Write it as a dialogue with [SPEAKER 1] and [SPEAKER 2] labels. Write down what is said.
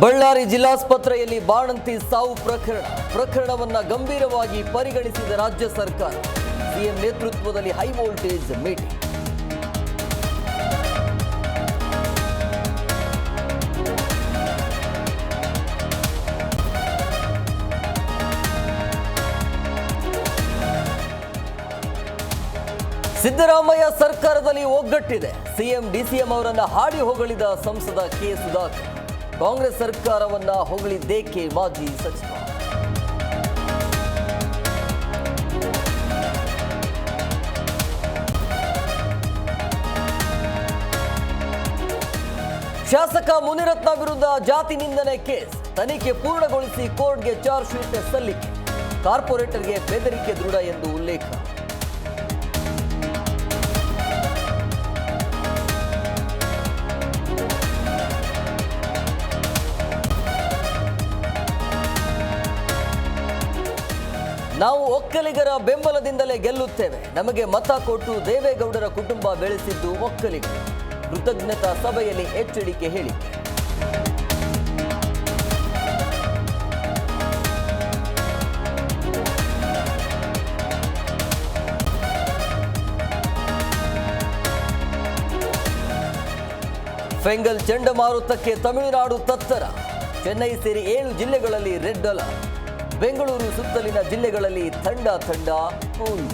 [SPEAKER 1] ಬಳ್ಳಾರಿ ಜಿಲ್ಲಾಸ್ಪತ್ರೆಯಲ್ಲಿ ಬಾಣಂತಿ ಸಾವು ಪ್ರಕರಣವನ್ನು ಗಂಭೀರವಾಗಿ ಪರಿಗಣಿಸಿದ ರಾಜ್ಯ ಸರ್ಕಾರ. ಸಿಎಂ ನೇತೃತ್ವದಲ್ಲಿ ಹೈ ವೋಲ್ಟೇಜ್ ಮೀಟಿಂಗ್. ಸಿದ್ದರಾಮಯ್ಯ ಸರ್ಕಾರದಲ್ಲಿ ಒಗ್ಗಟ್ಟಿದೆ. ಸಿಎಂ ಡಿಸಿಎಂ ಅವರನ್ನ ಹಾಡಿ ಹೊಗಳಿದ ಸಂಸದ ಕೆ ಸುಧಾಕರ್. ಕಾಂಗ್ರೆಸ್ ಸರ್ಕಾರವನ್ನ ಹೊಗಳಿದ್ದೇಕೆ ಮಾಜಿ ಸಚಿವ. ಶಾಸಕ ಮುನಿರತ್ನ ವಿರುದ್ಧ ಜಾತಿ ನಿಂದನೆ ಕೇಸ್ ತನಿಖೆ ಪೂರ್ಣಗೊಳಿಸಿ ಕೋರ್ಟ್ಗೆ ಚಾರ್ಜ್ ಶೀಟ್ ಸಲ್ಲಿಕೆ. ಕಾರ್ಪೊರೇಟರ್ಗೆ ಬೆದರಿಕೆ ದೃಢ ಎಂದು ಉಲ್ಲೇಖ. ನಾವು ಒಕ್ಕಲಿಗರ ಬೆಂಬಲದಿಂದಲೇ ಗೆಲ್ಲುತ್ತೇವೆ. ನಮಗೆ ಮತ ಕೊಟ್ಟು ದೇವೇಗೌಡರ ಕುಟುಂಬ ಬೆಳೆಸಿದ್ದು ಒಕ್ಕಲಿಗರು. ಕೃತಜ್ಞತಾ ಸಭೆಯಲ್ಲಿ ಎಚ್ಚರಿಕೆ ಹೇಳಿಕೆ. ಫೆಂಗಲ್ ಚಂಡಮಾರುತಕ್ಕೆ ತಮಿಳುನಾಡು ತತ್ತರ. ಚೆನ್ನೈ ಸೇರಿ 7 ಜಿಲ್ಲೆಗಳಲ್ಲಿ ರೆಡ್ ಅಲರ್ಟ್. ಬೆಂಗಳೂರು ಸುತ್ತಲಿನ ಜಿಲ್ಲೆಗಳಲ್ಲಿ ಥಂಡ ಕೂಲ್.